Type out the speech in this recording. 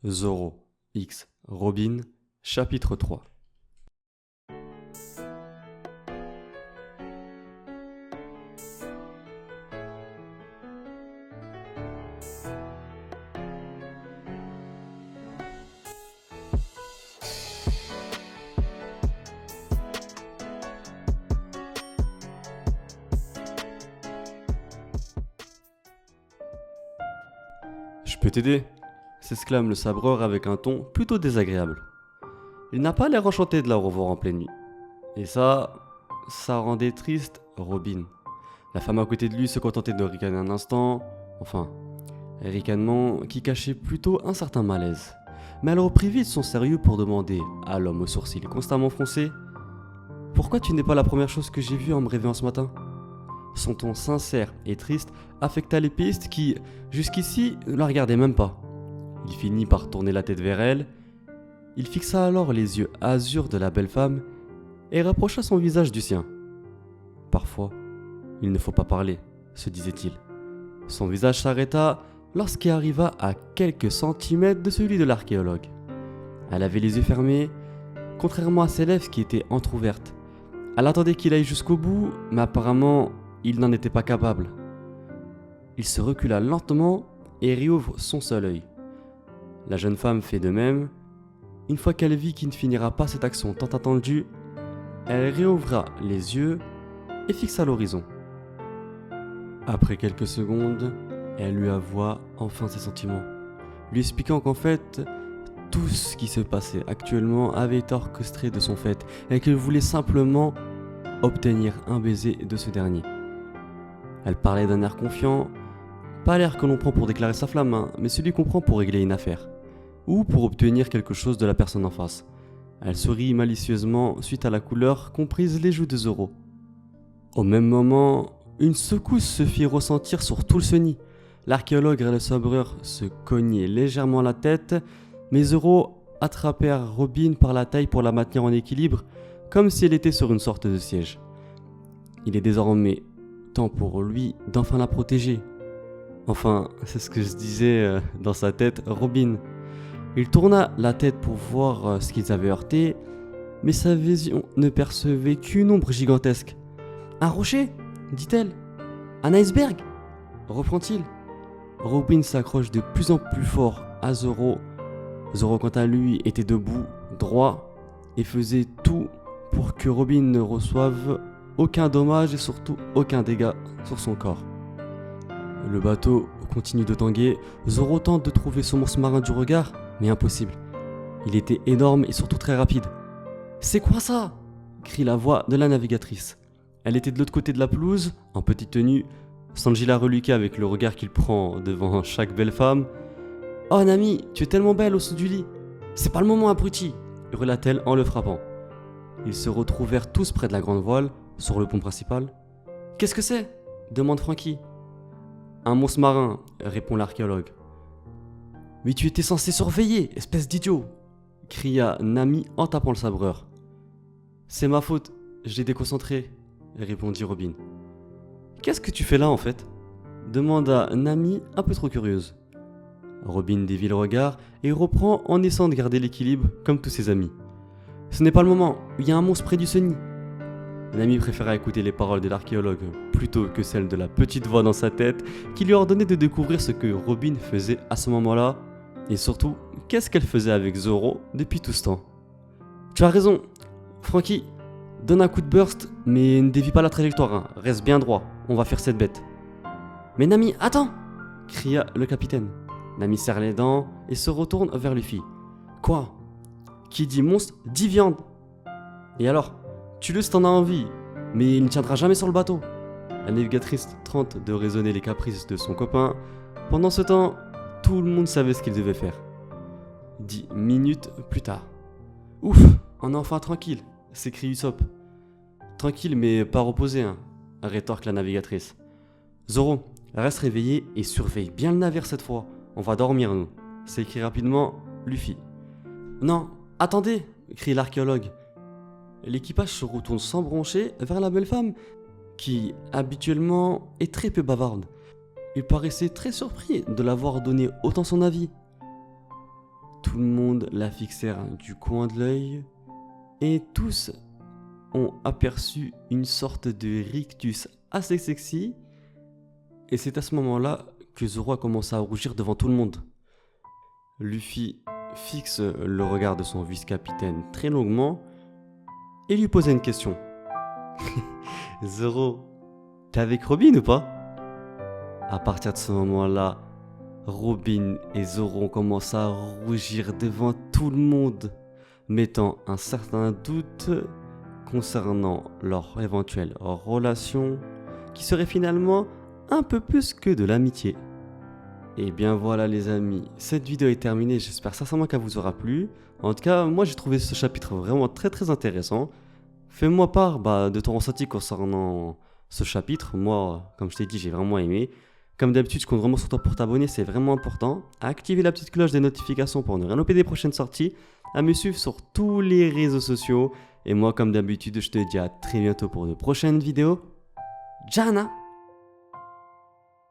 Zoro X Robin, chapitre 3. Je peux t'aider s'exclame le sabreur avec un ton plutôt désagréable. Il n'a pas l'air enchanté de la revoir en pleine nuit. Et ça rendait triste Robin. La femme à côté de lui se contentait de ricaner un instant, enfin, un ricanement qui cachait plutôt un certain malaise. Mais elle reprit vite son sérieux pour demander à l'homme aux sourcils constamment froncés « Pourquoi tu n'es pas la première chose que j'ai vue en me réveillant ce matin ?» Son ton sincère et triste affecta l'épéiste qui, jusqu'ici, ne la regardait même pas. Il finit par tourner la tête vers elle. Il fixa alors les yeux azur de la belle femme et rapprocha son visage du sien. Parfois, il ne faut pas parler, se disait-il. Son visage s'arrêta lorsqu'il arriva à quelques centimètres de celui de l'archéologue. Elle avait les yeux fermés, contrairement à ses lèvres qui étaient entr'ouvertes. Elle attendait qu'il aille jusqu'au bout, mais apparemment, il n'en était pas capable. Il se recula lentement et réouvre son seul œil. La jeune femme fait de même. Une fois qu'elle vit qu'il ne finira pas cette action tant attendue, elle réouvra les yeux et fixa l'horizon. Après quelques secondes, elle lui avoua enfin ses sentiments, lui expliquant qu'en fait, tout ce qui se passait actuellement avait été orchestré de son fait et qu'elle voulait simplement obtenir un baiser de ce dernier. Elle parlait d'un air confiant, pas l'air que l'on prend pour déclarer sa flamme, mais celui qu'on prend pour régler une affaire, ou pour obtenir quelque chose de la personne en face. Elle sourit malicieusement suite à la couleur qu'ont prise les joues de Zoro. Au même moment, une secousse se fit ressentir sur tout le Sunny. L'archéologue et le sabreur se cognaient légèrement la tête, mais Zoro attrapèrent Robin par la taille pour la maintenir en équilibre, comme si elle était sur une sorte de siège. Il est désormais temps pour lui d'enfin la protéger. Enfin, c'est ce que se disait dans sa tête Robin. Il tourna la tête pour voir ce qu'ils avaient heurté, mais sa vision ne percevait qu'une ombre gigantesque. « Un rocher ?» dit-elle. « Un iceberg ?» reprend-il. Robin s'accroche de plus en plus fort à Zoro. Zoro, quant à lui, était debout, droit, et faisait tout pour que Robin ne reçoive aucun dommage et surtout aucun dégât sur son corps. Le bateau continue de tanguer. Zoro tente de trouver son monstre marin du regard, mais impossible. Il était énorme et surtout très rapide. « C'est quoi ça ?» crie la voix de la navigatrice. Elle était de l'autre côté de la pelouse, en petite tenue. Sanji la reluquait avec le regard qu'il prend devant chaque belle femme. « Oh Nami, tu es tellement belle au dessous du lit. C'est pas le moment, abruti !» hurla-t-elle en le frappant. Ils se retrouvèrent tous près de la grande voile, sur le pont principal. « Qu'est-ce que c'est ?» demande Franky. « Un monstre marin », répond l'archéologue. « Mais tu étais censé surveiller, espèce d'idiot !» cria Nami en tapant le sabreur. « C'est ma faute, j'ai déconcentré », répondit Robin. « Qu'est-ce que tu fais là en fait ?» demanda Nami un peu trop curieuse. Robin dévie le regard et reprend en essayant de garder l'équilibre comme tous ses amis. « Ce n'est pas le moment, il y a un monstre près du Sunny !» Nami préféra écouter les paroles de l'archéologue plutôt que celles de la petite voix dans sa tête qui lui ordonnait de découvrir ce que Robin faisait à ce moment-là et surtout, qu'est-ce qu'elle faisait avec Zoro depuis tout ce temps. « Tu as raison, Franky, donne un coup de burst mais ne dévie pas la trajectoire, reste bien droit, on va faire cette bête. »« Mais Nami, attends !» cria le capitaine. Nami serre les dents et se retourne vers Luffy. « Quoi ? Qui dit monstre dit viande. Et alors ? Tue-le si t'en as envie, mais il ne tiendra jamais sur le bateau. » La navigatrice tente de raisonner les caprices de son copain. Pendant ce temps, tout le monde savait ce qu'il devait faire. 10 minutes plus tard. « Ouf, on est enfin tranquille !» s'écrie Usopp. « Tranquille mais pas reposé, rétorque la navigatrice. « Zoro, reste réveillé et surveille bien le navire cette fois. On va dormir nous !» s'écrie rapidement Luffy. « Non, attendez !» crie l'archéologue. L'équipage se retourne sans broncher vers la belle femme, qui, habituellement, est très peu bavarde. Il paraissait très surpris de l'avoir donné autant son avis. tout le monde la fixèrent du coin de l'œil et tous ont aperçu une sorte de rictus assez sexy. Et c'est à ce moment-là que Zoro a commencé à rougir devant tout le monde. Luffy fixe le regard de son vice-capitaine très longuement et lui pose une question. Zoro, t'es avec Robin ou pas? À partir de ce moment-là, Robin et Zoro ont commencé à rougir devant tout le monde, mettant un certain doute concernant leur éventuelle relation, qui serait finalement un peu plus que de l'amitié. Et bien voilà les amis, cette vidéo est terminée, j'espère sincèrement qu'elle vous aura plu. En tout cas, moi j'ai trouvé ce chapitre vraiment très intéressant. Fais-moi part de ton ressenti concernant ce chapitre. Moi, comme je t'ai dit, j'ai vraiment aimé. Comme d'habitude, je compte vraiment sur toi pour t'abonner, c'est vraiment important. À activer la petite cloche des notifications pour ne rien louper des prochaines sorties. À me suivre sur tous les réseaux sociaux. Et moi, comme d'habitude, je te dis à très bientôt pour de prochaines vidéos. Jana!